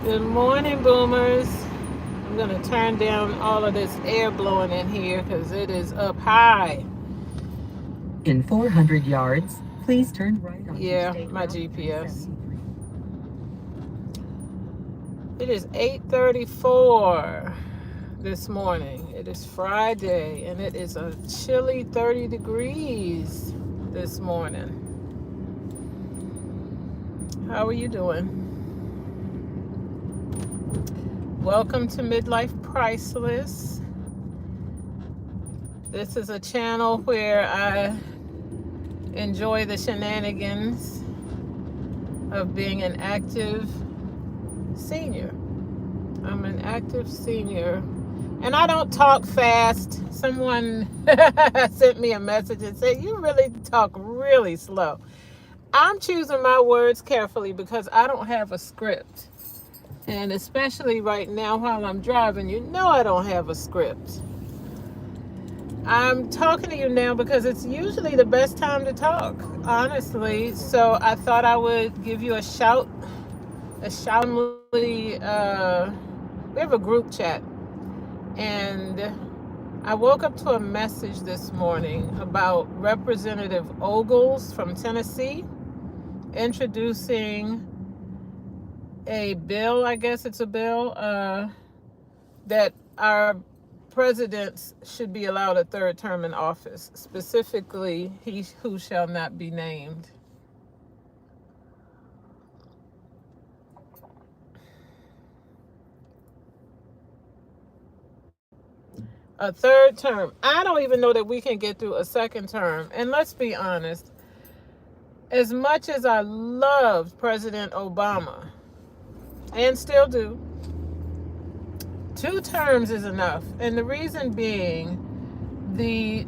Good morning, boomers. I'm going to turn down all of this air blowing in here because it is up high. In 400 yards, please turn right onto Yeah, State my Route GPS. 373. It is 8:34 this morning. It is Friday and it is a chilly 30 degrees this morning. How are you doing? Welcome to Midlife Priceless. This is a channel where I enjoy the shenanigans of being an active senior. I'm an active senior and I don't talk fast. Someone sent me a message and said, "You really talk really slow." I'm choosing my words carefully because I don't have a script. And especially right now while I'm driving, I don't have a script. I'm talking to you now because it's usually the best time to talk, honestly. So I thought I would give you a shout. We have a group chat, and I woke up to a message this morning about Representative Ogles from Tennessee introducing a bill. I guess it's a bill that our presidents should be allowed a third term in office, specifically he who shall not be named. A third term. I don't even know that we can get through a second term. And let's be honest, as much as I loved President Obama, and still do, 2 terms is enough. And the reason being the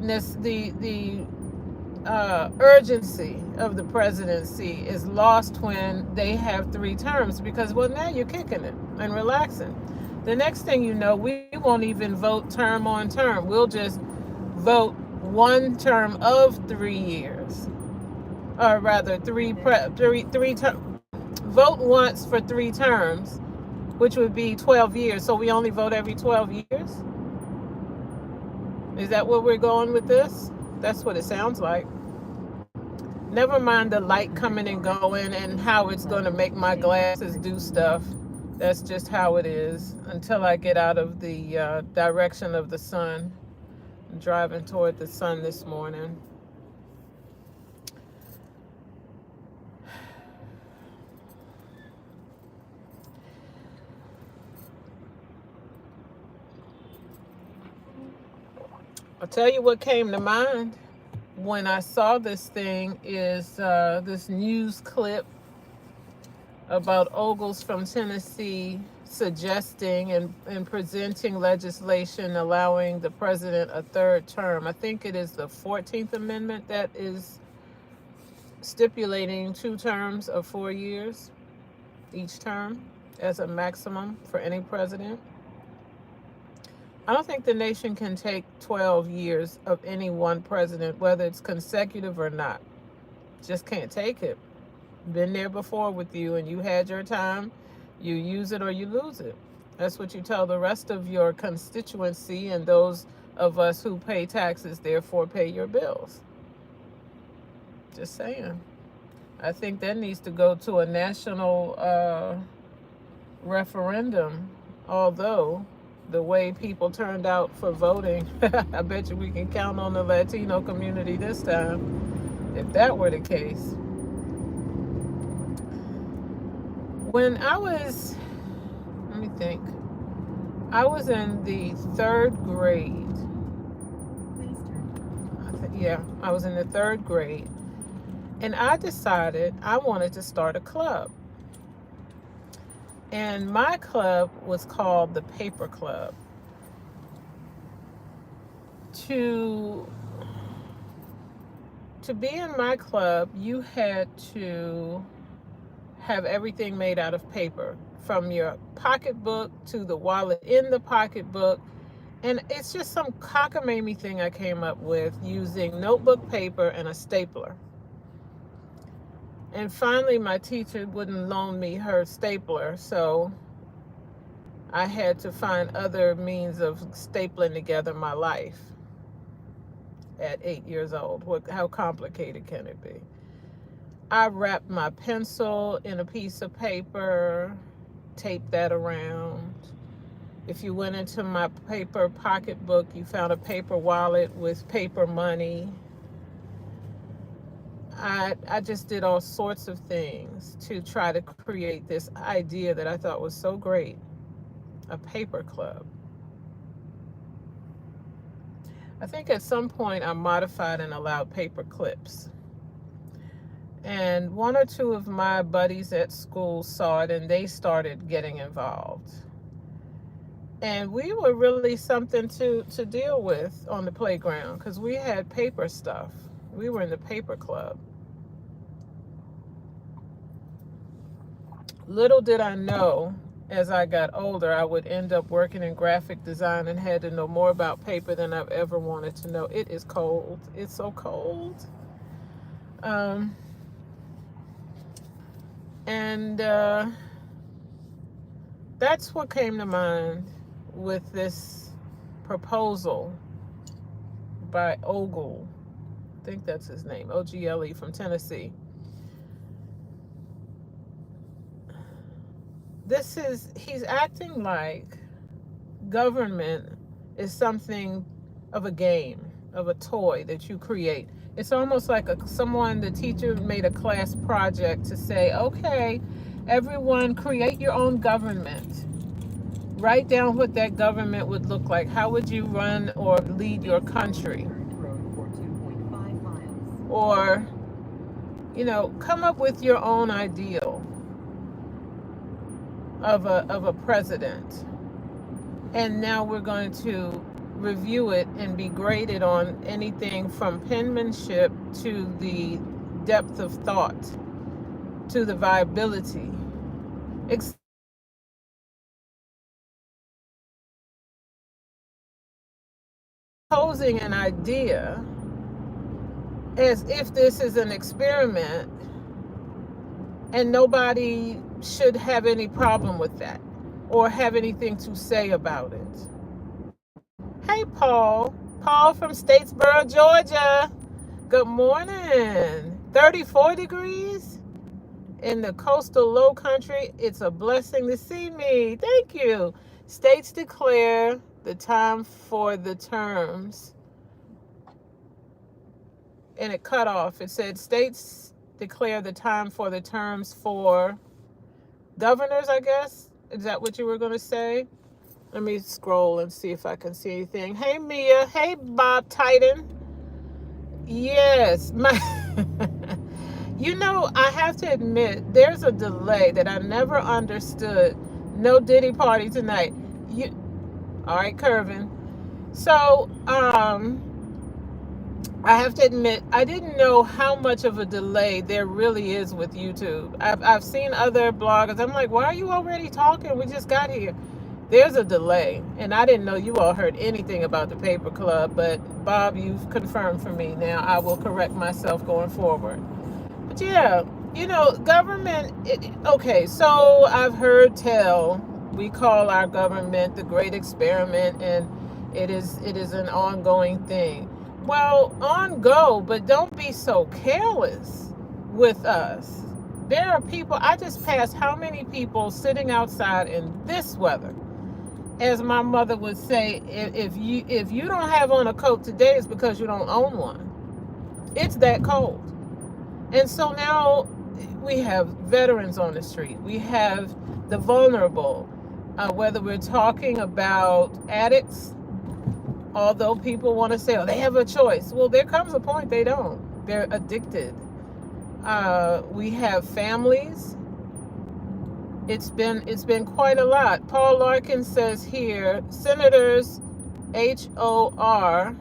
urgency of the presidency is lost when they have 3 terms, because, well, now you're kicking it and relaxing. The next thing you know, we won't even vote term on term. We'll just vote 1 term of 3 years, or rather vote once for 3 terms, which would be 12 years. So we only vote every 12 years. Is that where we're going with this? That's what it sounds like. Never mind the light coming and going and how it's going to make my glasses do stuff. That's just how it is until I get out of the direction of the sun. I'm driving toward the sun this morning. I'll tell you what came to mind when I saw this thing is this news clip about Ogles from Tennessee suggesting and presenting legislation allowing the president a third term. I think it is the 14th Amendment that is stipulating 2 terms of 4 years each term as a maximum for any president. I don't think the nation can take 12 years of any one president, whether it's consecutive or not. Just can't take it. Been there before with you, and you had your time. You use it or you lose it. That's what you tell the rest of your constituency and those of us who pay taxes, therefore pay your bills. Just saying. I think that needs to go to a national referendum, although the way people turned out for voting, I bet you we can count on the Latino community this time, if that were the case. When I was, let me think, I was in the 3rd grade. I was in the 3rd grade. And I decided I wanted to start a club. And my club was called the Paper Club. To be in my club, you had to have everything made out of paper, from your pocketbook to the wallet in the pocketbook. And it's just some cockamamie thing I came up with using notebook paper and a stapler. And finally, my teacher wouldn't loan me her stapler, so I had to find other means of stapling together my life at 8 years old. How complicated can it be? I wrapped my pencil in a piece of paper, taped that around. If you went into my paper pocketbook, you found a paper wallet with paper money. I just did all sorts of things to try to create this idea that I thought was so great, a paper club. I think at some point I modified and allowed paper clips. And one or two of my buddies at school saw it and they started getting involved. And we were really something to deal with on the playground because we had paper stuff. We were in the paper club. Little did I know, as I got older, I would end up working in graphic design and had to know more about paper than I've ever wanted to know. It is cold. It's so cold. Um, and that's what came to mind with this proposal by Ogle. I think that's his name, Ogle from Tennessee. He's acting like government is something of a game, of a toy that you create. It's almost like the teacher made a class project to say, okay, everyone create your own government. Write down what that government would look like. How would you run or lead your country? Or, come up with your own ideal of a president. And now we're going to review it and be graded on anything from penmanship to the depth of thought to the viability. Posing an idea as if this is an experiment and nobody should have any problem with that or have anything to say about it. Hey, Paul. Paul from Statesboro, Georgia. Good morning. 34 degrees in the coastal low country. It's a blessing to see me. Thank you. States declare the time for the terms. And it cut off. It said states declare the time for the terms for governors, I guess. Is that what you were going to say? Let me scroll and see if I can see anything. Hey, Mia. Hey, Bob Titan. Yes. I have to admit, there's a delay that I never understood. No Diddy party tonight. All right, Curvin. So, I have to admit, I didn't know how much of a delay there really is with YouTube. I've seen other bloggers. I'm like, why are you already talking? We just got here. There's a delay, and I didn't know you all heard anything about the Paper Club, but Bob, you've confirmed for me. Now I will correct myself going forward. But yeah, government, okay, so I've heard tell, we call our government the great experiment, and it is an ongoing thing. Well, on go, but don't be so careless with us. There are people, I just passed how many people sitting outside in this weather. As my mother would say, if you don't have on a coat today, it's because you don't own one. It's that cold. And so now we have veterans on the street. We have the vulnerable, whether we're talking about addicts, although people want to say, oh, they have a choice. Well, there comes a point they don't. They're addicted. We have families. It's been quite a lot. Paul Larkin says here, senators HOR,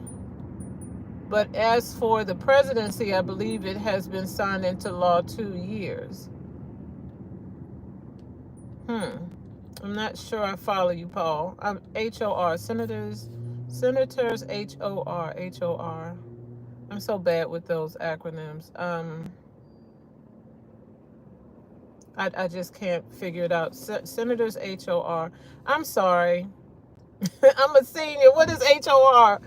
but as for the presidency, I believe it has been signed into law 2 years. I'm not sure I follow you, Paul. I'm HOR, senators HOR. I'm so bad with those acronyms. I just can't figure it out. Senators HOR. I'm sorry. I'm a senior. What is HOR?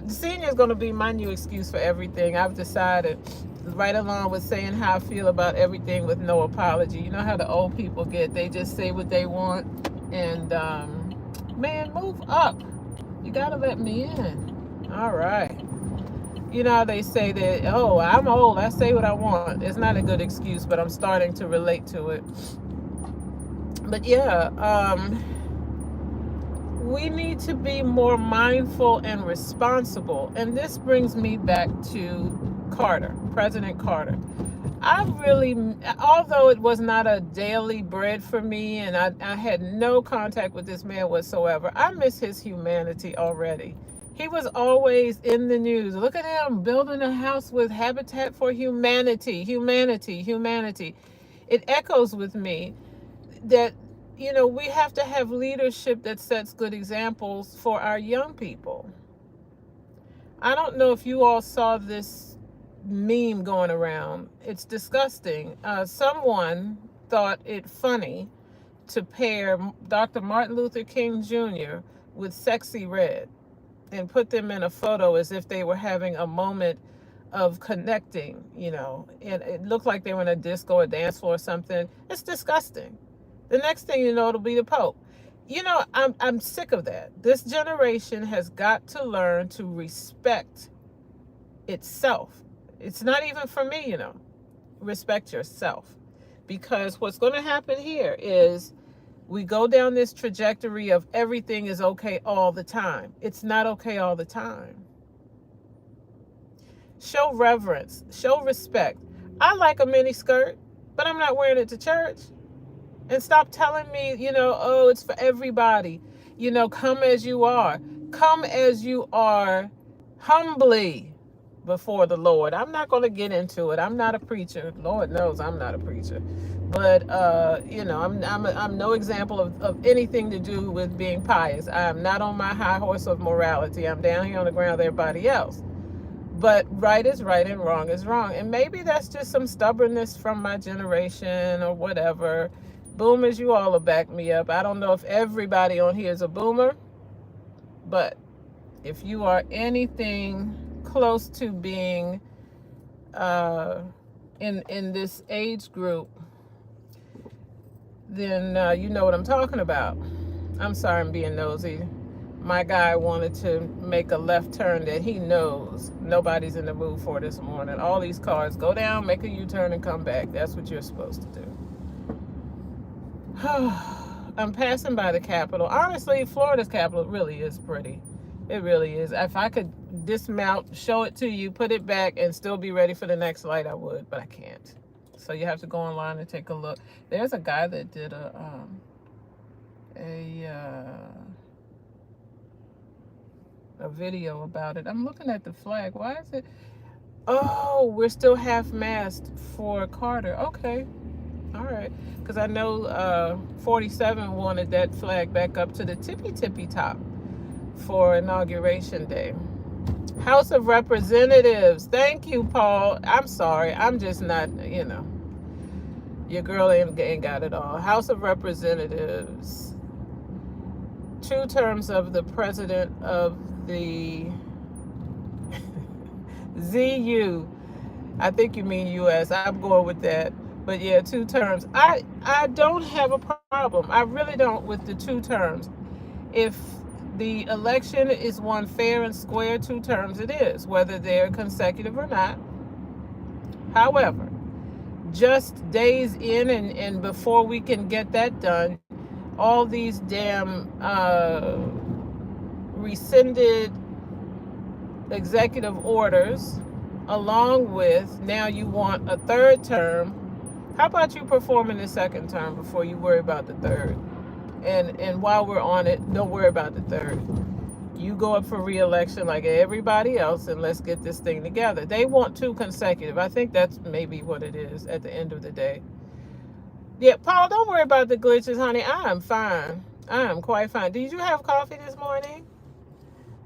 Senior is going to be my new excuse for everything. I've decided, right along with saying how I feel about everything with no apology. You know how the old people get? They just say what they want. And, man, move up. You got to let me in. All right. You know how they say that, oh, I'm old. I say what I want. It's not a good excuse, but I'm starting to relate to it. But yeah, we need to be more mindful and responsible. And this brings me back to Carter, President Carter. I really, although it was not a daily bread for me and I had no contact with this man whatsoever, I miss his humanity already. He was always in the news. Look at him building a house with Habitat for Humanity, humanity, humanity. It echoes with me that, you know, we have to have leadership that sets good examples for our young people. I don't know if you all saw this meme going around. It's disgusting. Someone thought it funny to pair Dr. Martin Luther King Jr. with Sexy Red and put them in a photo as if they were having a moment of connecting, you know, and it looked like they were in a disco or dance floor or something. It's disgusting. The next thing you know, it'll be the Pope. You know, I'm sick of that. This generation has got to learn to respect itself. It's not even for me, you know. Respect yourself. Because what's going to happen here is we go down this trajectory of everything is okay all the time. It's not okay all the time. Show reverence. Show respect. I like a mini skirt, but I'm not wearing it to church. And stop telling me, you know, oh, it's for everybody. You know, come as you are. Come as you are humbly before the Lord. I'm not going to get into it. I'm not a preacher. Lord knows I'm not a preacher. But, you know, I'm no example of anything to do with being pious. I'm not on my high horse of morality. I'm down here on the ground with everybody else. But right is right and wrong is wrong. And maybe that's just some stubbornness from my generation or whatever. Boomers, you all will back me up. I don't know if everybody on here is a boomer, but if you are anything close to being in this age group, then you know what I'm talking about. I'm sorry I'm being nosy. My guy wanted to make a left turn that he knows nobody's in the mood for this morning. All these cars go down, make a U-turn, and come back. That's what you're supposed to do. I'm passing by the Capitol. Honestly, Florida's Capitol really is pretty. It really is. If I could dismount, show it to you, put it back, and still be ready for the next light, I would, but I can't. So you have to go online and take a look. There's a guy that did a video about it. I'm looking at the flag. Why is it? Oh, we're still half-mast for Carter. Okay. All right. Because I know 47 wanted that flag back up to the tippy top for Inauguration Day. House of Representatives. Thank you, Paul. I'm sorry. I'm just not, you know. Your girl ain't got it all. House of Representatives. 2 terms of the president of the ZU. I think you mean US. I'm going with that. But yeah, 2 terms. I don't have a problem. I really don't with the 2 terms. If the election is won fair and square, 2 terms it is, whether they're consecutive or not. However, just days in and before we can get that done, all these damn rescinded executive orders, along with now you want a 3rd term. How about you performing the 2nd term before you worry about the 3rd? And while we're on it, don't worry about the 3rd. You go up for re-election like everybody else, and let's get this thing together. They want 2 consecutive. I think that's maybe what it is at the end of the day. Yeah, Paul, don't worry about the glitches, honey. I am fine. I am quite fine. Did you have coffee this morning?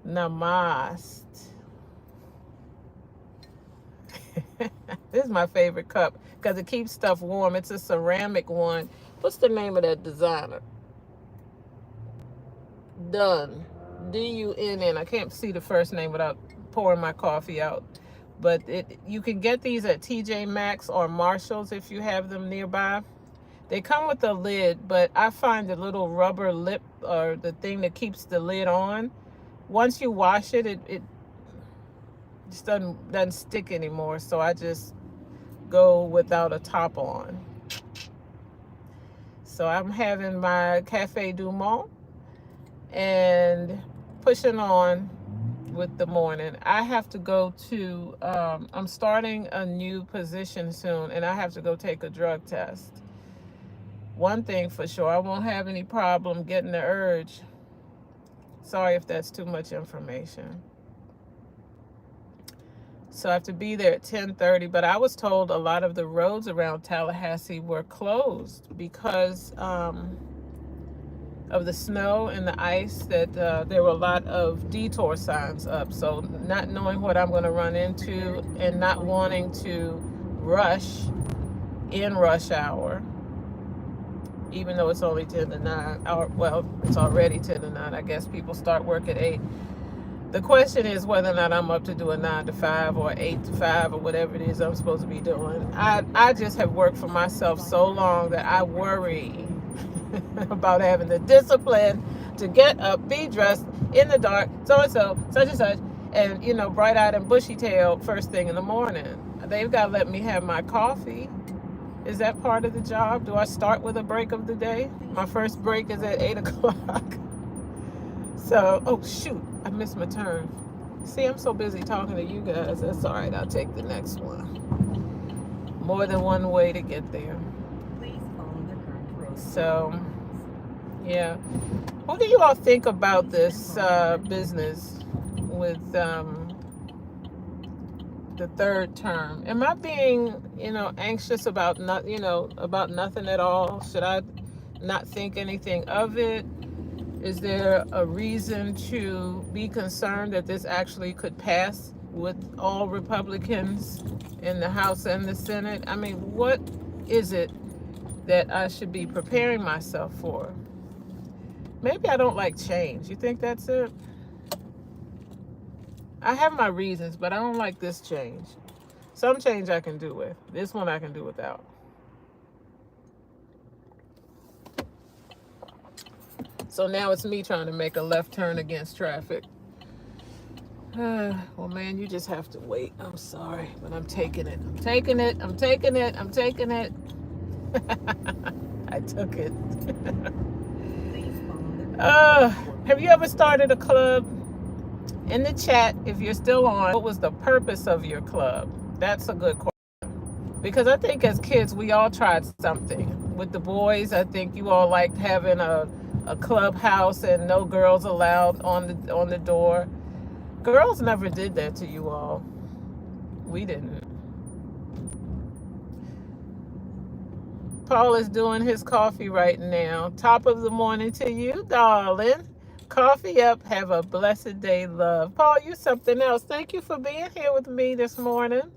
Namaste. This is my favorite cup. because it keeps stuff warm. It's a ceramic one. What's the name of that designer? Dunn. Dunn. I can't see the first name without pouring my coffee out. But you can get these at TJ Maxx or Marshall's if you have them nearby. They come with a lid, but I find the little rubber lip, or the thing that keeps the lid on, once you wash it, it just doesn't stick anymore. So I just go without a top on. So I'm having my Cafe Du Monde and pushing on with the morning. I have to go to, I'm starting a new position soon, and I have to go take a drug test. One thing for sure, I won't have any problem getting the urge. Sorry if that's too much information. So I have to be there at 10:30, but I was told a lot of the roads around Tallahassee were closed because of the snow and the ice, that there were a lot of detour signs up. So not knowing what I'm going to run into and not wanting to rush in rush hour, even though it's only 10 to 9, or, well, it's already 10 to 9. I guess people start work at 8. The question is whether or not I'm up to do a 9 to 5 or 8 to 5 or whatever it is I'm supposed to be doing. I just have worked for myself so long that I worry about having the discipline to get up, be dressed in the dark, so-and-so, such and such, and, you know, bright-eyed and bushy-tailed first thing in the morning. They've got to let me have my coffee. Is that part of the job? Do I start with a break of the day? My first break is at 8 o'clock. So, oh, shoot, I missed my turn. See, I'm so busy talking to you guys. That's all right. I'll take the next one. More than one way to get there. So, yeah. What do you all think about this this with the third term? Am I being, anxious about about nothing at all? Should I not think anything of it? Is there a reason to be concerned that this actually could pass with all Republicans in the House and the Senate? I mean, what is it that I should be preparing myself for? Maybe I don't like change. You think that's it? I have my reasons, but I don't like this change. Some change I can do with. This one I can do without. So now it's me trying to make a left turn against traffic. Well, man, you just have to wait. I'm sorry, but I'm taking it. I'm taking it. I'm taking it. I'm taking it. I took it. Have you ever started a club? In the chat, if you're still on, what was the purpose of your club? That's a good question. Because I think as kids, we all tried something. With the boys, I think you all liked having a clubhouse and no girls allowed on the door. Girls never did that to you all. We didn't. Paul is doing his coffee right now. Top of the morning to you, darling. Coffee up. Have a blessed day, love. Paul, you something else. Thank you for being here with me this morning.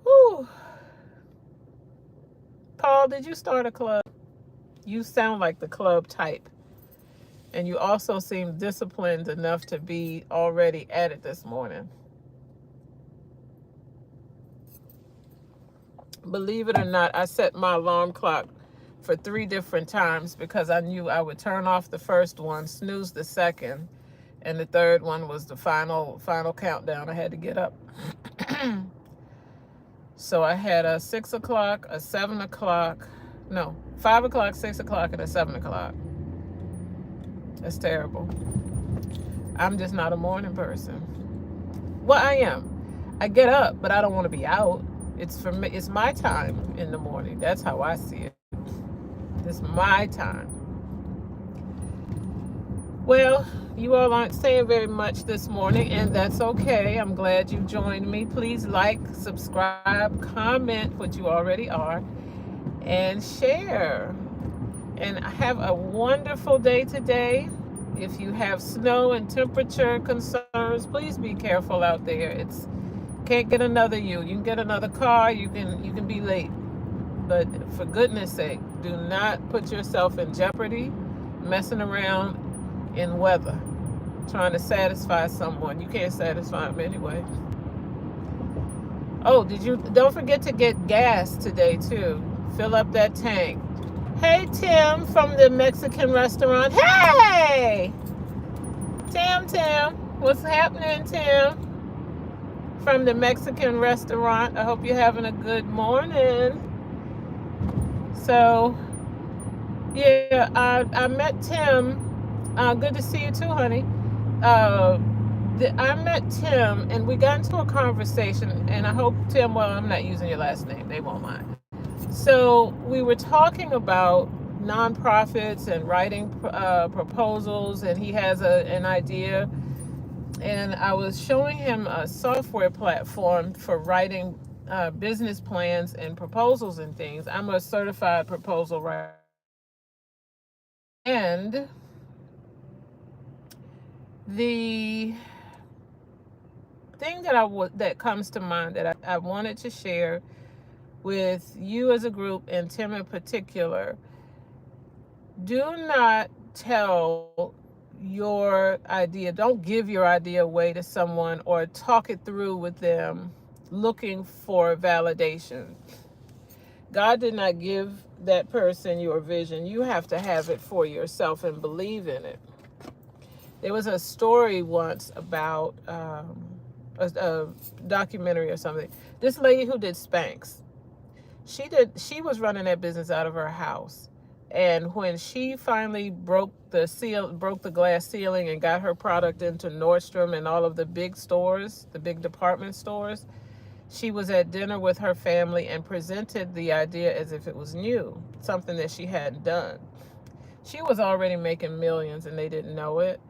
Whew. Paul, did you start a club? You sound like the club type. And you also seem disciplined enough to be already at it this morning. Believe it or not, I set my alarm clock for 3 different times because I knew I would turn off the first one, snooze the second, and the third one was the final countdown. I had to get up. So I had a 6 o'clock, a 7 o'clock, no, 5 o'clock, 6 o'clock, and a 7 o'clock. That's terrible. I'm just not a morning person. Well, I am. I get up, but I don't want to be out. It's for me. It's my time in the morning. That's how I see it. It's my time. Well, you all aren't saying very much this morning, and that's okay. I'm glad you joined me. Please like, subscribe, comment, what you already are, and share. And have a wonderful day today. If you have snow and temperature concerns, please be careful out there. It's can't get another you. You can get another car. You can be late. But for goodness sake, do not put yourself in jeopardy messing around in weather trying to satisfy someone. You can't satisfy them anyway. Oh, don't forget to get gas today too. Fill up that tank. Hey, Tim from the Mexican restaurant. Hey! Tim. What's happening, Tim? From the Mexican restaurant. I hope you're having a good morning. So, yeah, I met Tim. Good to see you too, honey. I met Tim, and we got into a conversation, and I hope, Tim, well, I'm not using your last name. They won't mind. So we were talking about nonprofits and writing proposals, and he has an idea. And I was showing him a software platform for writing business plans and proposals and things. I'm a certified proposal writer. And the thing that comes to mind that I wanted to share with you as a group and Tim in particular, do not tell your idea, don't give your idea away to someone or talk it through with them looking for validation. God did not give that person your vision. You have to have it for yourself and believe in it. There was a story once about a documentary or something. This lady who did Spanx, she was running that business out of her house. And when she finally broke the glass ceiling and got her product into Nordstrom and all of the big stores, the big department stores, she was at dinner with her family and presented the idea as if it was new, something that she hadn't done. She was already making millions and they didn't know it.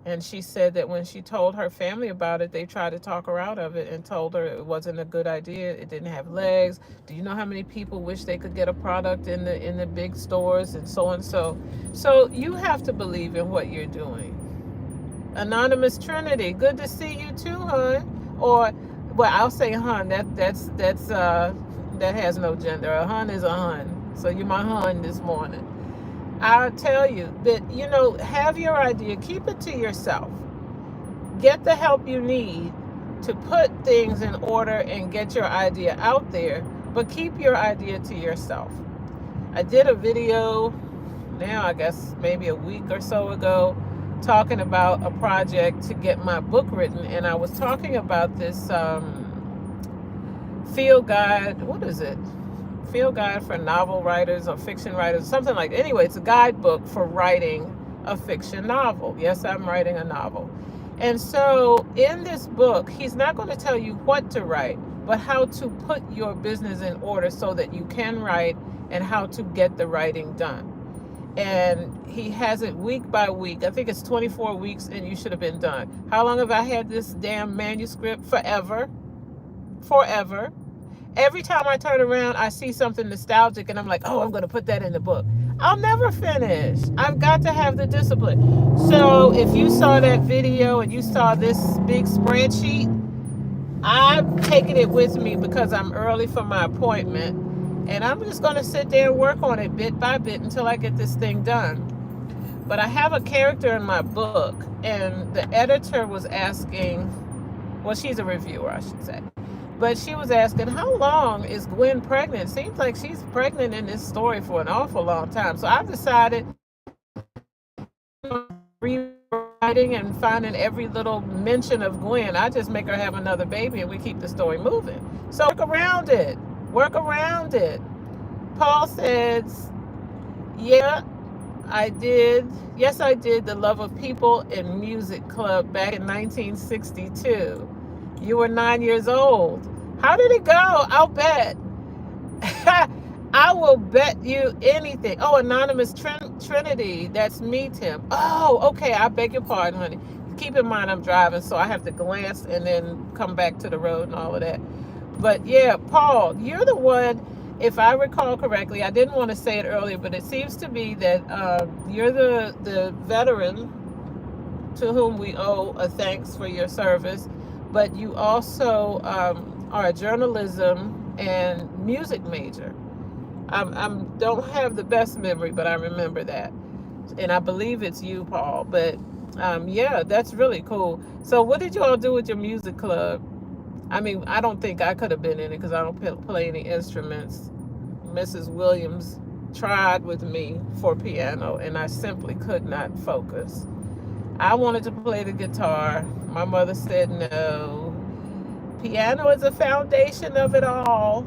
And she said that when she told her family about it, they tried to talk her out of it and told her it wasn't a good idea. It didn't have legs. Do you know how many people wish they could get a product in the big stores and so and so? So you have to believe in what you're doing. Anonymous Trinity, good to see you too, hun. Or, well, I'll say hun. That has no gender. A hun is a hun. So you're my hun this morning. I'll tell you that, have your idea, keep it to yourself. Get the help you need to put things in order and get your idea out there, but keep your idea to yourself. I did a video now, I guess maybe a week or so ago, talking about a project to get my book written, and I was talking about this field guide, what is it? Field guide for novel writers or fiction writers, something like that. Anyway, it's a guidebook for writing a fiction novel. Yes, I'm writing a novel. And so in this book, he's not going to tell you what to write, but how to put your business in order so that you can write and how to get the writing done. And he has it week by week. I think it's 24 weeks and you should have been done. How long have I had this damn manuscript? Forever. Every time I turn around, I see something nostalgic and I'm like, oh, I'm going to put that in the book. I'll never finish. I've got to have the discipline. So if you saw that video and you saw this big spreadsheet, I'm taking it with me because I'm early for my appointment. And I'm just going to sit there and work on it bit by bit until I get this thing done. But I have a character in my book, and the editor was asking, well, she's a reviewer, I should say. But she was asking, how long is Gwen pregnant? Seems like she's pregnant in this story for an awful long time. So I've decided, rewriting and finding every little mention of Gwen, I just make her have another baby and we keep the story moving. So work around it. Paul says, yeah, I did. Yes, I did The Love of People in Music Club back in 1962. You were 9 years old. How did it go? I'll bet. I will bet you anything. Oh, Anonymous Trinity. That's me, Tim. Oh, okay. I beg your pardon, honey. Keep in mind I'm driving, so I have to glance and then come back to the road and all of that. But yeah, Paul, you're the one, if I recall correctly, I didn't want to say it earlier, but it seems to be that you're the veteran to whom we owe a thanks for your service. but you also are a journalism and music major. I don't have the best memory, but I remember that. And I believe it's you, Paul. But yeah, that's really cool. So what did you all do with your music club? I mean, I don't think I could have been in it because I don't play any instruments. Mrs. Williams tried with me for piano, and I simply could not focus. I wanted to play the guitar. My mother said no. Piano is the foundation of it all.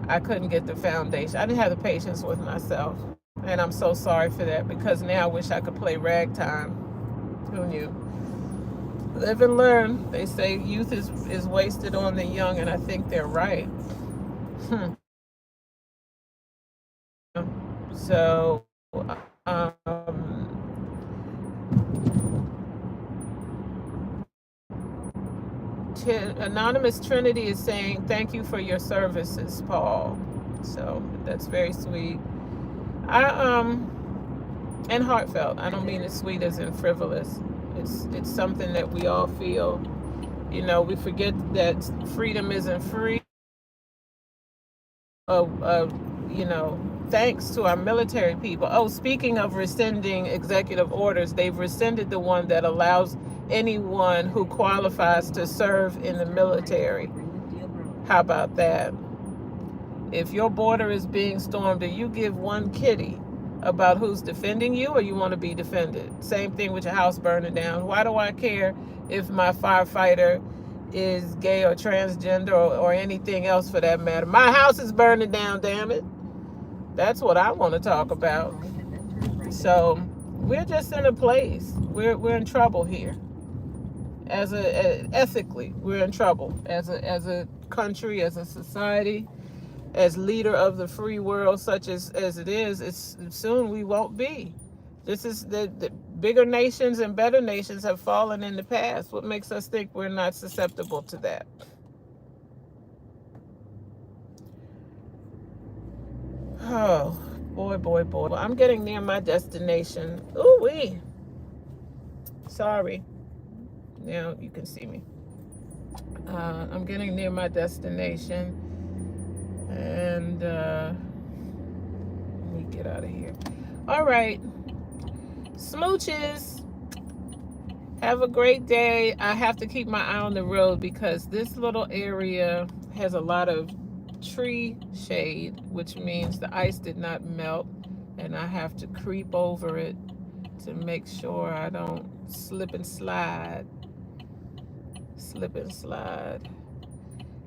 I couldn't get the foundation. I didn't have the patience with myself. And I'm so sorry for that because now I wish I could play ragtime. Who knew? Live and learn. They say youth is wasted on the young, and I think they're right. So, Anonymous Trinity is saying, thank you for your services, Paul. So that's very sweet. And heartfelt. I don't mean as sweet as in frivolous. It's something that we all feel. You know, we forget that freedom isn't free. You know, thanks to our military people. Oh, speaking of rescinding executive orders, they've rescinded the one that allows anyone who qualifies to serve in the military. How about that? If your border is being stormed, do you give one kitty about who's defending you, or you want to be defended? Same thing with your house burning down. Why do I care if my firefighter is gay or transgender or anything else for that matter? My house is burning down, damn it. That's what I want to talk about. So we're just in a place. We're in trouble here. Ethically, we're in trouble as a country, as a society, as leader of the free world, such as it is. It's soon we won't be. This is the bigger nations and better nations have fallen in the past. What makes us think we're not susceptible to that? Oh, boy. Well, I'm getting near my destination. Ooh-wee. Sorry. Now you can see me. I'm getting near my destination. And let me get out of here. All right. Smooches. Have a great day. I have to keep my eye on the road because this little area has a lot of tree shade, which means the ice did not melt, and I have to creep over it to make sure I don't slip and slide.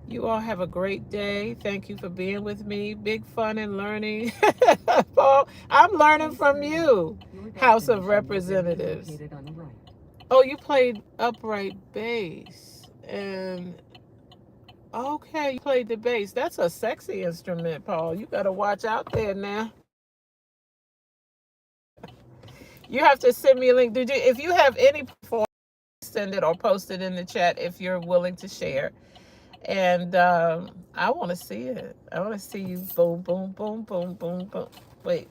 You all have a great day. Thank you for being with me. Big fun and learning. Paul, I'm learning from you, House of Representatives. Oh, you played upright bass. And okay, you played the bass. That's a sexy instrument, Paul. You got to watch out there now. You have to send me a link. If you have any performance, send it or post it in the chat if you're willing to share. And I want to see it. I want to see you boom, boom, boom, boom, boom, boom. Wait.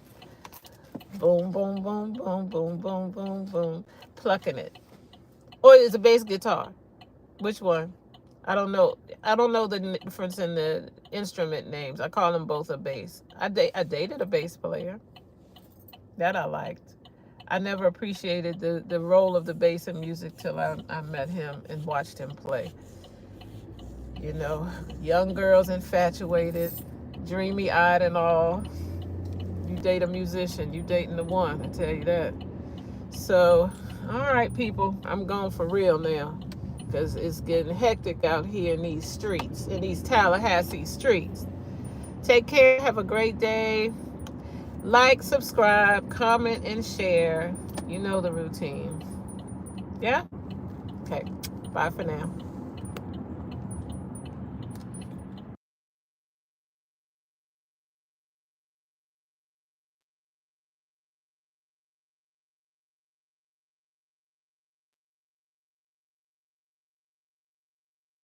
Boom, boom, boom, boom, boom, boom, boom, boom. Plucking it. Or is it bass guitar? Which one? I don't know. I don't know the difference in the instrument names. I call them both a bass. I dated a bass player. That I liked. I never appreciated the role of the bass in music till I met him and watched him play. You know, young girls infatuated, dreamy-eyed and all. You date a musician, you dating the one, I tell you that. So, all right, people, I'm going for real now because it's getting hectic out here in these streets, in these Tallahassee streets. Take care. Have a great day. Like, subscribe, comment, and share. You know the routine. Yeah? Okay. Bye for now.